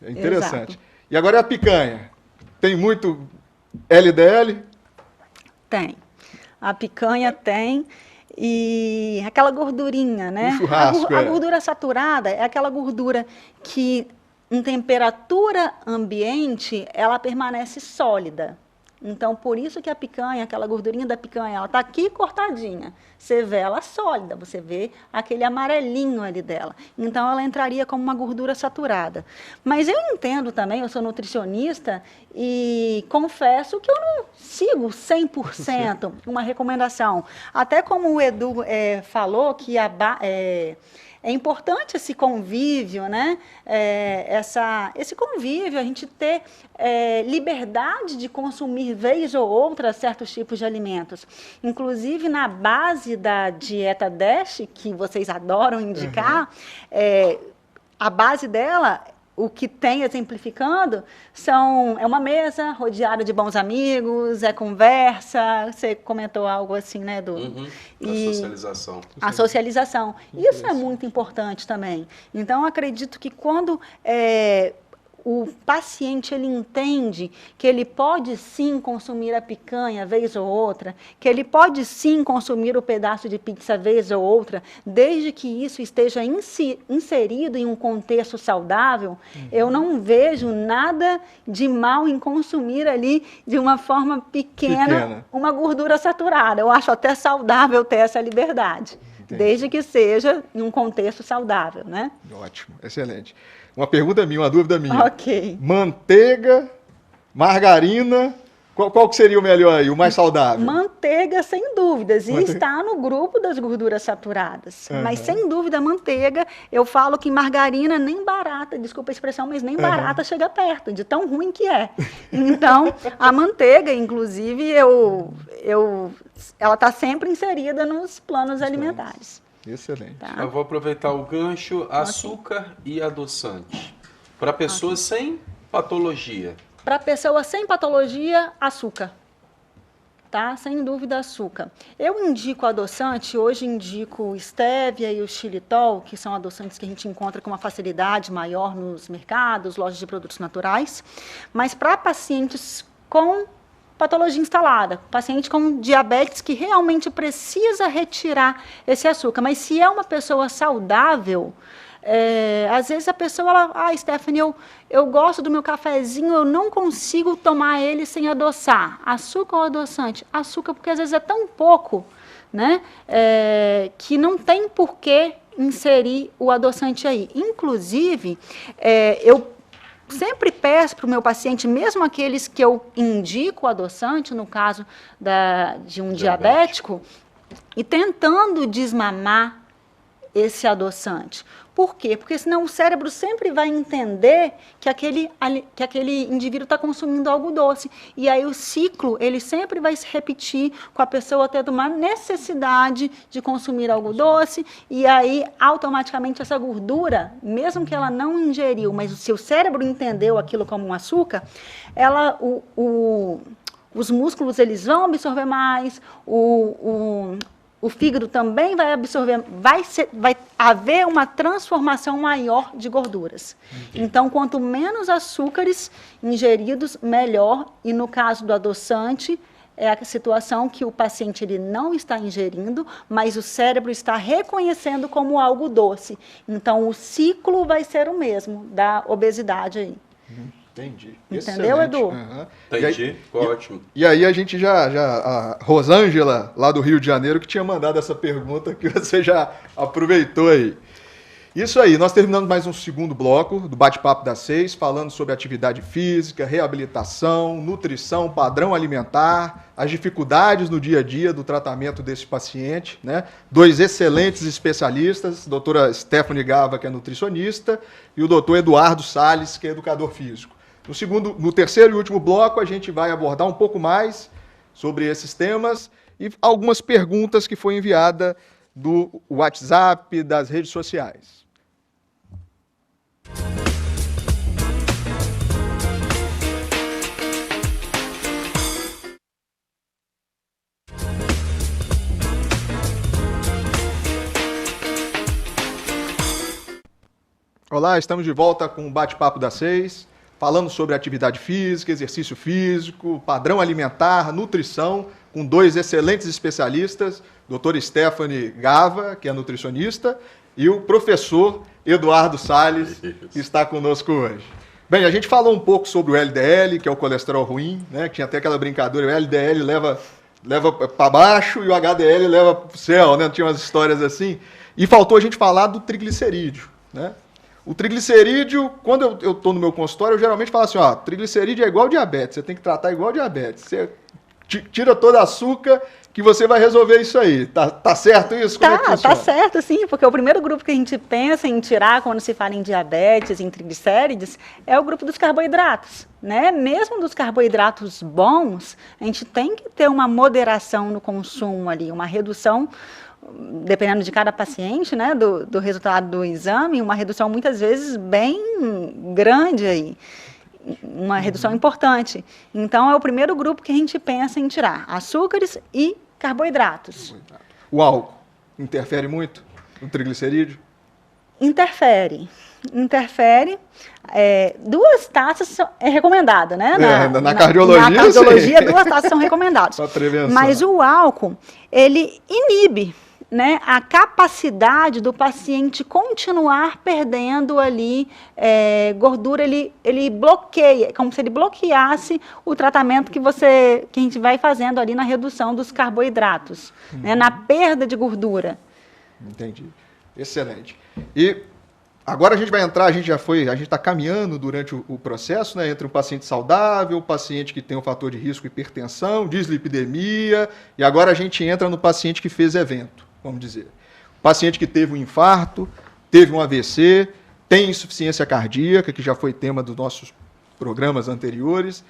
É interessante. Exato. E agora a picanha. Tem muito LDL? Tem. A picanha tem. E aquela gordurinha, né? O churrasco, a gordura saturada é aquela gordura que, em temperatura ambiente, ela permanece sólida. Então, por isso que a picanha, aquela gordurinha da picanha, ela está aqui cortadinha. Você vê ela sólida, você vê aquele amarelinho ali dela. Então, ela entraria como uma gordura saturada. Mas eu entendo também, eu sou nutricionista e confesso que eu não sigo 100% uma recomendação. Até como o Edu falou, que é importante esse convívio, né? Esse convívio, a gente ter liberdade de consumir vez ou outra certos tipos de alimentos. Inclusive, na base da dieta DASH, que vocês adoram indicar, a base dela, o que tem exemplificando, é uma mesa rodeada de bons amigos, conversa, você comentou algo assim, né, Edu? A socialização. A socialização. Isso é muito importante também. Então, acredito que quando o paciente ele entende que ele pode sim consumir a picanha vez ou outra, que ele pode sim consumir o pedaço de pizza vez ou outra, desde que isso esteja inserido em um contexto saudável, eu não vejo nada de mal em consumir ali de uma forma pequena uma gordura saturada. Eu acho até saudável ter essa liberdade, desde que seja em um contexto saudável, né? Ótimo, excelente. Uma pergunta minha, uma dúvida minha. Ok. Manteiga, margarina, qual que seria o melhor aí, o mais saudável? Manteiga, sem dúvidas, e está no grupo das gorduras saturadas. Mas, sem dúvida, manteiga, eu falo que margarina nem barata, desculpa a expressão, mas nem barata chega perto, de tão ruim que é. Então, a manteiga, inclusive, ela está sempre inserida nos planos alimentares. Excelente. Tá? Eu vou aproveitar o gancho, açúcar e adoçante. Para pessoas sem patologia. Para pessoa sem patologia, açúcar. Tá? Sem dúvida, açúcar. Eu indico adoçante, hoje indico o stevia e o xilitol, que são adoçantes que a gente encontra com uma facilidade maior nos mercados, lojas de produtos naturais. Mas para pacientes com patologia instalada, paciente com diabetes que realmente precisa retirar esse açúcar. Mas se é uma pessoa saudável, às vezes a pessoa, Stephanie, eu gosto do meu cafezinho, eu não consigo tomar ele sem adoçar. Açúcar ou adoçante? Açúcar, porque às vezes é tão pouco, né, que não tem por que inserir o adoçante aí. Inclusive, eu sempre peço para o meu paciente, mesmo aqueles que eu indico o adoçante, no caso de um diabético, e tentando desmamar esse adoçante. Por quê? Porque senão o cérebro sempre vai entender que aquele indivíduo está consumindo algo doce. E aí o ciclo, ele sempre vai se repetir com a pessoa tendo uma necessidade de consumir algo doce, e aí automaticamente essa gordura, mesmo que ela não ingeriu, mas o seu cérebro entendeu aquilo como um açúcar, os músculos eles vão absorver mais, o fígado também vai absorver, vai haver uma transformação maior de gorduras. Então, quanto menos açúcares ingeridos, melhor. E no caso do adoçante, é a situação que o paciente ele não está ingerindo, mas o cérebro está reconhecendo como algo doce. Então, o ciclo vai ser o mesmo da obesidade aí. Entendi. Entendeu, Excelente. Edu? Uhum. Entendi, ficou ótimo. E aí a gente a Rosângela, lá do Rio de Janeiro, que tinha mandado essa pergunta que você já aproveitou aí. Isso aí, nós terminamos mais um segundo bloco do Bate-Papo das 6, falando sobre atividade física, reabilitação, nutrição, padrão alimentar, as dificuldades no dia a dia do tratamento desse paciente, né? 2 excelentes especialistas, a doutora Stephanie Gava, que é nutricionista, e o doutor Eduardo Salles, que é educador físico. No terceiro e último bloco, a gente vai abordar um pouco mais sobre esses temas e algumas perguntas que foi enviada do WhatsApp, das redes sociais. Olá, estamos de volta com o Bate-Papo das 6, falando sobre atividade física, exercício físico, padrão alimentar, nutrição, com 2 excelentes especialistas, doutora Stephanie Gava, que é nutricionista, e o professor Eduardo Salles, que está conosco hoje. Bem, a gente falou um pouco sobre o LDL, que é o colesterol ruim, né? Que tinha até aquela brincadeira, o LDL leva para baixo e o HDL leva para o céu, né? Tinha umas histórias assim. E faltou a gente falar do triglicerídeo, né? O triglicerídeo, quando eu estou no meu consultório, eu geralmente falo assim, ó, triglicerídeo é igual diabetes, você tem que tratar igual diabetes. Você tira todo açúcar que você vai resolver isso aí. Tá certo isso? Como é que funciona? Tá certo, sim, porque o primeiro grupo que a gente pensa em tirar quando se fala em diabetes, em triglicérides, é o grupo dos carboidratos, né? Mesmo dos carboidratos bons, a gente tem que ter uma moderação no consumo ali, uma redução, dependendo de cada paciente, né, do resultado do exame, uma redução muitas vezes bem grande aí, uma redução importante. Então, é o primeiro grupo que a gente pensa em tirar, açúcares e carboidratos. O álcool interfere muito no triglicerídeo? Interfere. 2 taças é recomendado, né? Na cardiologia, na cardiologia, sim. 2 taças são recomendadas. Pra prevenção. Mas o álcool, ele inibe, né, a capacidade do paciente continuar perdendo ali gordura, ele bloqueia, como se ele bloqueasse o tratamento que a gente vai fazendo ali na redução dos carboidratos, né, na perda de gordura. Entendi. Excelente. E agora a gente vai entrar, a gente está caminhando durante o processo, né, entre o paciente saudável, o paciente que tem um fator de risco, hipertensão, dislipidemia, e agora a gente entra no paciente que fez evento, vamos dizer. O paciente que teve um infarto, teve um AVC, tem insuficiência cardíaca, que já foi tema dos nossos programas anteriores,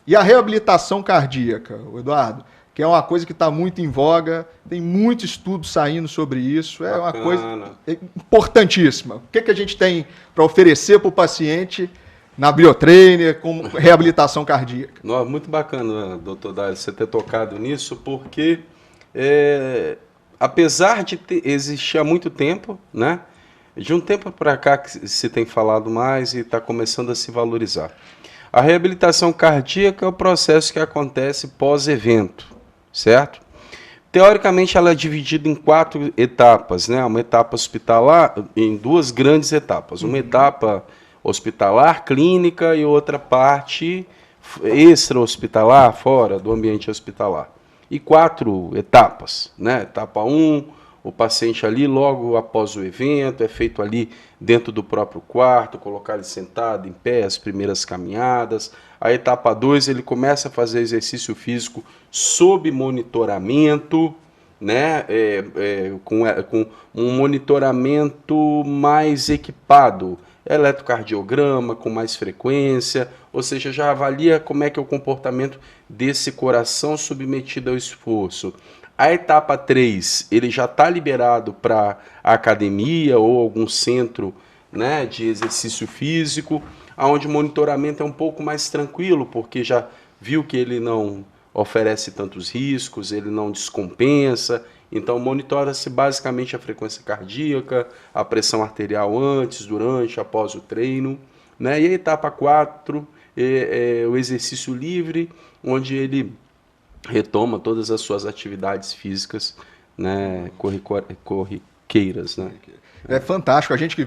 e a reabilitação cardíaca, Eduardo, que é uma coisa que está muito em voga, tem muito estudo saindo sobre isso, é uma coisa importantíssima. O que a gente tem para oferecer para o paciente na Biotrainer como reabilitação cardíaca? Muito bacana, doutor Dário, você ter tocado nisso, porque apesar de existir há muito tempo, né, de um tempo para cá que se tem falado mais e está começando a se valorizar. A reabilitação cardíaca é o processo que acontece pós-evento, certo? Teoricamente, ela é dividida em 4 etapas, né? Uma etapa hospitalar, em 2 grandes etapas. Uma etapa hospitalar, clínica, e outra parte extra-hospitalar, fora do ambiente hospitalar. E 4 etapas, né? Etapa 1, o paciente ali, logo após o evento, é feito ali dentro do próprio quarto, colocar ele sentado, em pé, as primeiras caminhadas. A etapa 2, ele começa a fazer exercício físico sob monitoramento, né? Com um monitoramento mais equipado, eletrocardiograma com mais frequência, ou seja, já avalia como é que é o comportamento desse coração submetido ao esforço. A etapa 3, ele já está liberado para a academia ou algum centro, né, de exercício físico, onde o monitoramento é um pouco mais tranquilo, porque já viu que ele não oferece tantos riscos, ele não descompensa. Então, monitora-se basicamente a frequência cardíaca, a pressão arterial antes, durante, após o treino, né? E a etapa 4 é o exercício livre, onde ele retoma todas as suas atividades físicas, né, corriqueiras, né? É fantástico, a gente que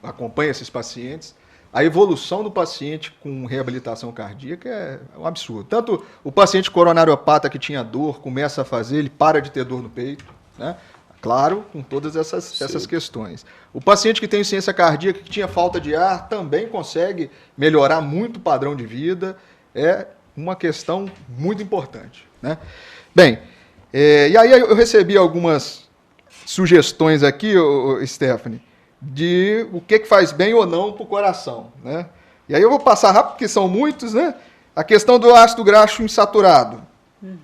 acompanha esses pacientes, a evolução do paciente com reabilitação cardíaca é um absurdo. Tanto o paciente coronariopata que tinha dor, começa a fazer, ele para de ter dor no peito, né? Claro, com todas essas questões. O paciente que tem insuficiência cardíaca, que tinha falta de ar, também consegue melhorar muito o padrão de vida. É uma questão muito importante, né? Bem, e aí eu recebi algumas sugestões aqui, Stephanie, de o que faz bem ou não para o coração, né? E aí eu vou passar rápido, porque são muitos, né? A questão do ácido graxo insaturado.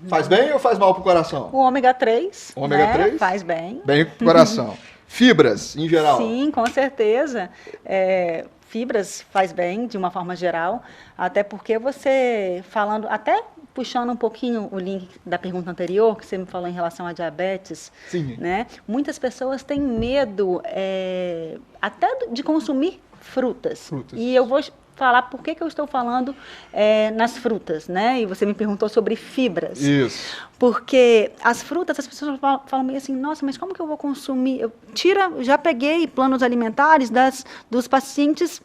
Faz bem ou faz mal para o coração? O ômega 3, o ômega 3 faz bem. Bem para o coração. Fibras, em geral? Sim, com certeza. Fibras faz bem, de uma forma geral, até porque você falando, até puxando um pouquinho o link da pergunta anterior, que você me falou em relação à diabetes, sim, né? Muitas pessoas têm medo até de consumir frutas. E eu vou falar por que eu estou falando nas frutas, né? E você me perguntou sobre fibras. Isso. Porque as frutas, as pessoas falam meio assim, nossa, mas como que eu vou consumir? Já peguei planos alimentares dos pacientes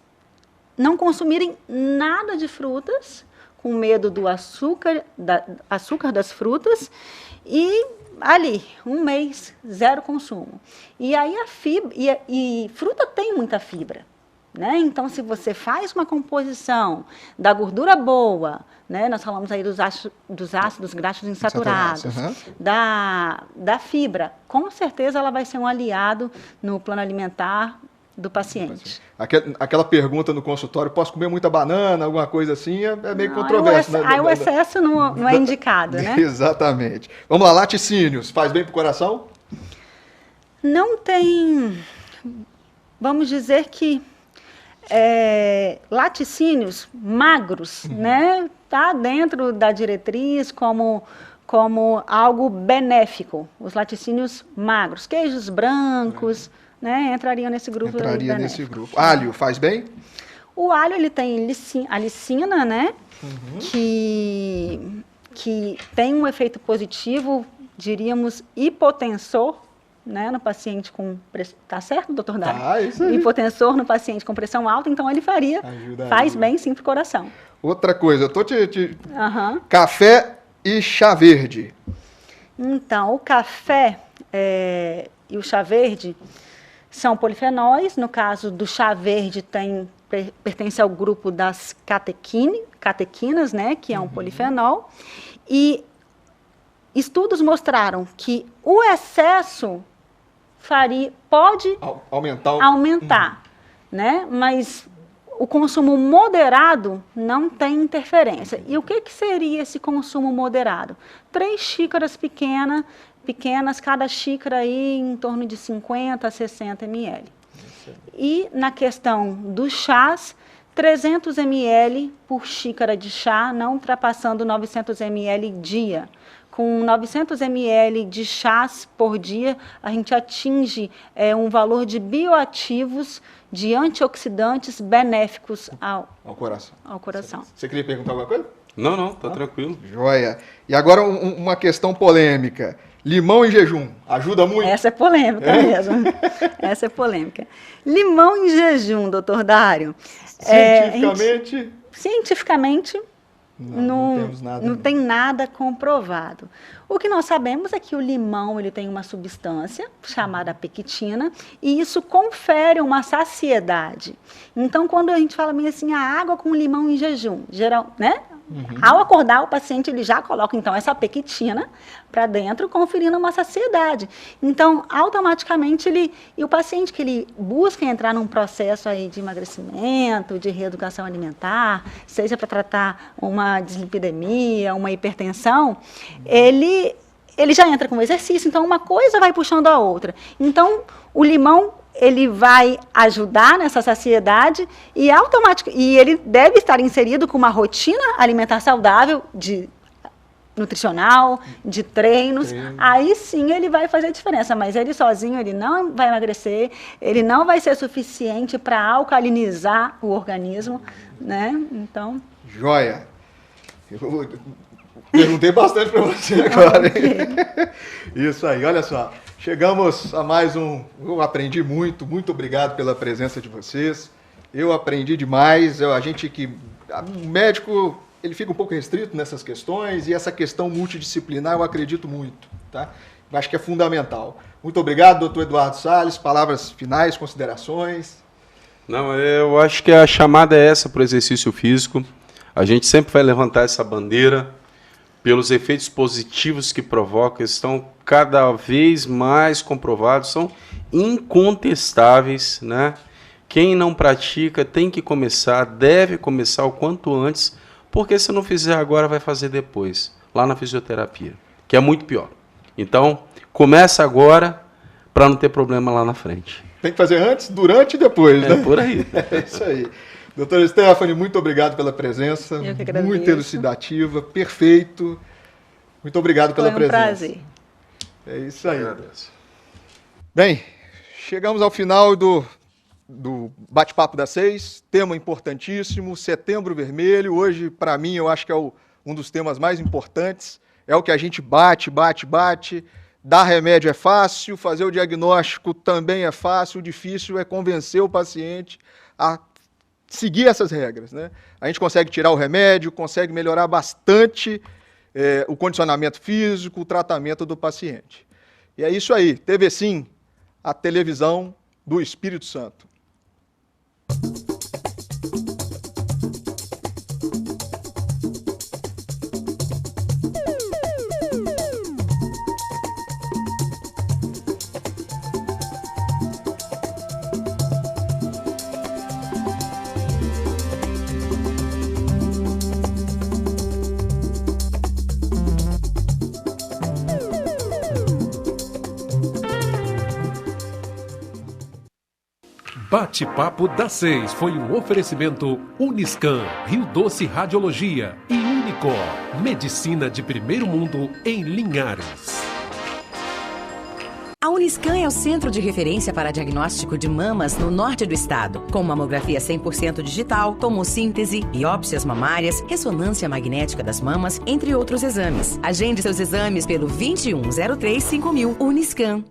não consumirem nada de frutas, com medo do açúcar das frutas, e ali, um mês, zero consumo. E aí a fibra, e fruta tem muita fibra, né? Então, se você faz uma composição da gordura boa, né? Nós falamos aí dos ácidos graxos insaturados, da fibra, com certeza ela vai ser um aliado no plano alimentar do paciente. Aquela pergunta no consultório, posso comer muita banana, alguma coisa assim, é meio controverso, né? Aí o excesso não é indicado, né? Exatamente. Vamos lá, laticínios, faz bem para o coração? Não tem, vamos dizer que laticínios magros, né? Tá dentro da diretriz como algo benéfico. Os laticínios magros, queijos brancos, né? Entrariam nesse grupo. Entraria nesse grupo. Alho faz bem? O alho, ele tem a licina, né? Que tem um efeito positivo, diríamos, hipotensor, né, no paciente com pressão. Tá certo, doutor Dário? Isso aí. Hipotensor no paciente com pressão alta, então ele faz bem sim para o coração. Outra coisa, eu tô café e chá verde. Então, o café e o chá verde são polifenóis. No caso do chá verde, pertence ao grupo das catequinas, né, que é um polifenol. E estudos mostraram que o excesso pode aumentar, né? Mas o consumo moderado não tem interferência. E o que seria esse consumo moderado? 3 xícaras pequenas, cada xícara aí em torno de 50 a 60 ml. E na questão dos chás, 300 ml por xícara de chá, não ultrapassando 900 ml dia. Com 900 ml de chás por dia, a gente atinge um valor de bioativos, de antioxidantes benéficos ao coração. Você queria perguntar alguma coisa? Não, tá tranquilo. Joia. E agora uma questão polêmica. Limão em jejum, ajuda muito? Essa é polêmica mesmo. Essa é polêmica. Limão em jejum, doutor Dário. Cientificamente, não tem nada comprovado. O que nós sabemos é que o limão ele tem uma substância chamada pectina e isso confere uma saciedade. Então, quando a gente fala assim, a água com limão em jejum, né? Ao acordar, o paciente ele já coloca então essa pectina para dentro, conferindo uma saciedade. Então, automaticamente o paciente que ele busca entrar num processo aí de emagrecimento, de reeducação alimentar, seja para tratar uma dislipidemia, uma hipertensão, ele já entra com o exercício. Então, uma coisa vai puxando a outra. Então, o limão ele vai ajudar nessa saciedade e ele deve estar inserido com uma rotina alimentar saudável, nutricional, de treinos. Aí sim ele vai fazer a diferença, mas ele sozinho ele não vai emagrecer, ele não vai ser suficiente para alcalinizar o organismo, né? Então... Joia! Perguntei bastante para você agora, hein? Isso aí, olha só. Chegamos a mais um... Eu aprendi muito obrigado pela presença de vocês. Eu aprendi demais. O médico, ele fica um pouco restrito nessas questões, e essa questão multidisciplinar eu acredito muito, tá? Eu acho que é fundamental. Muito obrigado, doutor Eduardo Salles. Palavras finais, considerações. Não, eu acho que a chamada é essa para o exercício físico. A gente sempre vai levantar essa bandeira pelos efeitos positivos que provoca, estão cada vez mais comprovados, são incontestáveis, né? Quem não pratica tem que começar, deve começar o quanto antes, porque se não fizer agora, vai fazer depois, lá na fisioterapia, que é muito pior. Então, começa agora para não ter problema lá na frente. Tem que fazer antes, durante e depois, né? É por aí. É isso aí. Doutora Stephanie, muito obrigado pela presença. Eu que agradeço. Muito elucidativa, perfeito. Muito obrigado pela presença. Foi um prazer. É isso aí. Agradeço. Bem, chegamos ao final do Bate-Papo das 6, tema importantíssimo, Setembro Vermelho. Hoje, para mim, eu acho que é um dos temas mais importantes. É o que a gente bate. Dar remédio é fácil, fazer o diagnóstico também é fácil, o difícil é convencer o paciente a seguir essas regras, né? A gente consegue tirar o remédio, consegue melhorar bastante o condicionamento físico, o tratamento do paciente. E é isso aí, TV Sim, a televisão do Espírito Santo. Bate-Papo das 6 foi um oferecimento Uniscan, Rio Doce Radiologia e Unicor, Medicina de Primeiro Mundo em Linhares. A Uniscan é o centro de referência para diagnóstico de mamas no norte do estado, com mamografia 100% digital, tomossíntese, biópsias mamárias, ressonância magnética das mamas, entre outros exames. Agende seus exames pelo 2103 5000 Uniscan.